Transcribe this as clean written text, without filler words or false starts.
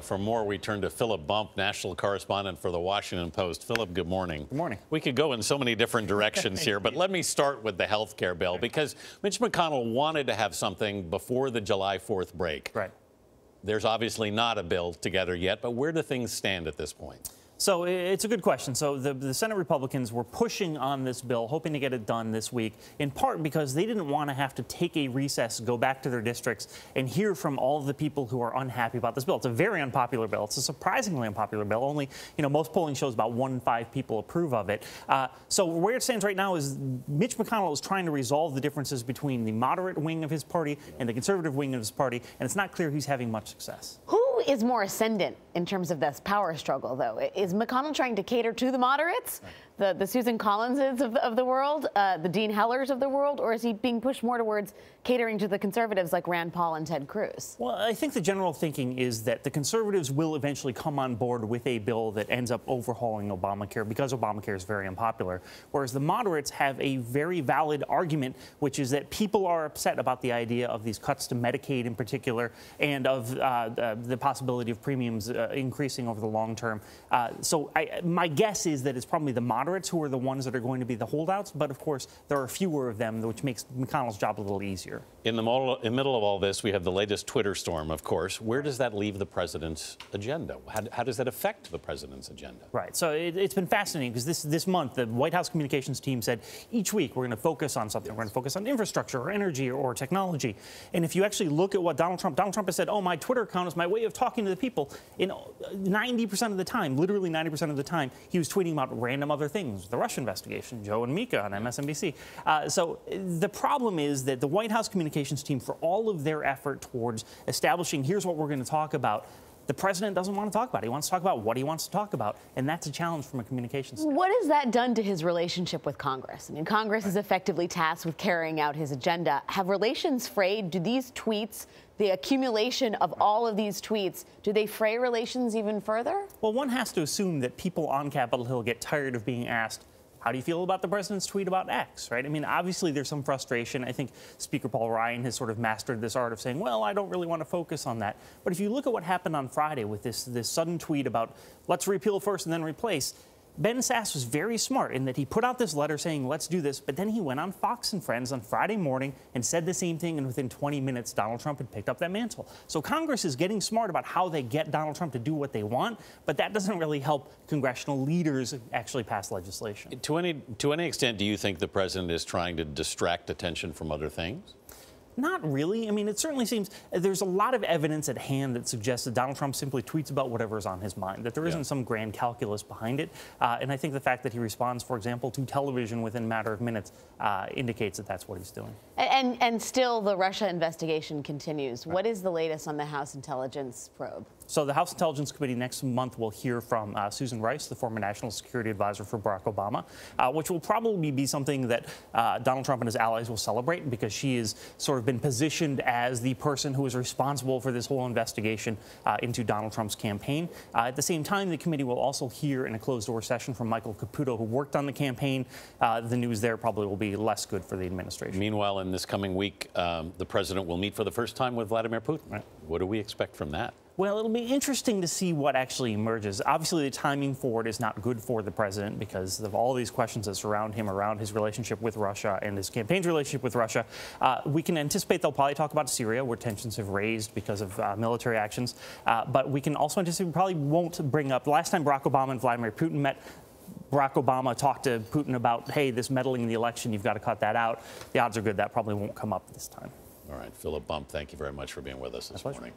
For more, we turn to Philip Bump, national correspondent for the Washington Post. Philip, good morning. Good morning. We could go in so many different directions here, but let me start with the health care bill, because Mitch McConnell wanted to have something before the July 4th break. Right. There's obviously not a bill together yet, but where do things stand at this point? So it's a good question. So the Senate Republicans were pushing on this bill, hoping to get it done this week, in part because they didn't want to have to take a recess, go back to their districts, and hear from all of the people who are unhappy about this bill. It's a very unpopular bill. It's a surprisingly unpopular bill. Only, most polling shows about 1 in 5 people approve of it. So where it stands right now is Mitch McConnell is trying to resolve the differences between the moderate wing of his party and the conservative wing of his party, and it's not clear he's having much success. Who is more ascendant in terms of this power struggle, though? Is McConnell trying to cater to the moderates, the Susan Collinses of the world, the Dean Hellers of the world, or is he being pushed more towards catering to the conservatives like Rand Paul and Ted Cruz? Well, I think the general thinking is that the conservatives will eventually come on board with a bill that ends up overhauling Obamacare, because Obamacare is very unpopular, whereas the moderates have a very valid argument, which is that people are upset about the idea of these cuts to Medicaid in particular, and of the possibility of premiums increasing over the long term. So my guess is that it's probably the moderates who are the ones that are going to be the holdouts, but of course there are fewer of them, which makes McConnell's job a little easier. In the middle of all this, we have the latest Twitter storm, of course. Where does that leave the president's agenda? How does that affect the president's agenda? Right. So it's been fascinating because this month, the White House communications team said each week we're going to focus on something. We're going to focus on infrastructure or energy or technology. And if you actually look at what Donald Trump has said, oh, my Twitter account is my way of talking to the people. In 90% of the time, literally 90% of the time, he was tweeting about random other things. The Russia investigation, Joe and Mika on MSNBC. So the problem is that the White House communications team, for all of their effort towards establishing here's what we're going to talk about, the president doesn't want to talk about it. He wants to talk about what he wants to talk about, and that's a challenge from a communications standpoint. What has that done to his relationship with Congress? I mean, Congress is effectively tasked with carrying out his agenda. Have relations frayed? Do these tweets, the accumulation of all of these tweets, do they fray relations even further? Well, one has to assume that people on Capitol Hill get tired of being asked, how do you feel about the president's tweet about X, right? I mean, obviously there's some frustration. I think Speaker Paul Ryan has sort of mastered this art of saying, well, I don't really want to focus on that. But if you look at what happened on Friday with this sudden tweet about let's repeal first and then replace, Ben Sasse was very smart in that he put out this letter saying, let's do this, but then he went on Fox and Friends on Friday morning and said the same thing, and within 20 minutes, Donald Trump had picked up that mantle. So Congress is getting smart about how they get Donald Trump to do what they want, but that doesn't really help congressional leaders actually pass legislation. To any extent, do you think the president is trying to distract attention from other things? Not really. I mean, it certainly seems there's a lot of evidence at hand that suggests that Donald Trump simply tweets about whatever is on his mind, that there isn't some grand calculus behind it. And I think the fact that he responds, for example, to television within a matter of minutes indicates that that's what he's doing. And still the Russia investigation continues. Right. What is the latest on the House Intelligence probe? So the House Intelligence Committee next month will hear from Susan Rice, the former National Security Advisor for Barack Obama, which will probably be something that Donald Trump and his allies will celebrate, because she has sort of been positioned as the person who is responsible for this whole investigation into Donald Trump's campaign. At the same time, the committee will also hear in a closed-door session from Michael Caputo, who worked on the campaign. The news there probably will be less good for the administration. Meanwhile, in this coming week, the president will meet for the first time with Vladimir Putin. Right. What do we expect from that? Well, it'll be interesting to see what actually emerges. Obviously, the timing for it is not good for the president because of all these questions that surround him around his relationship with Russia and his campaign's relationship with Russia. We can anticipate they'll probably talk about Syria, where tensions have raised because of military actions. But we can also anticipate probably won't bring up. The last time Barack Obama and Vladimir Putin met, Barack Obama talked to Putin about, hey, this meddling in the election, you've got to cut that out. The odds are good that probably won't come up this time. All right, Philip Bump, thank you very much for being with us this morning.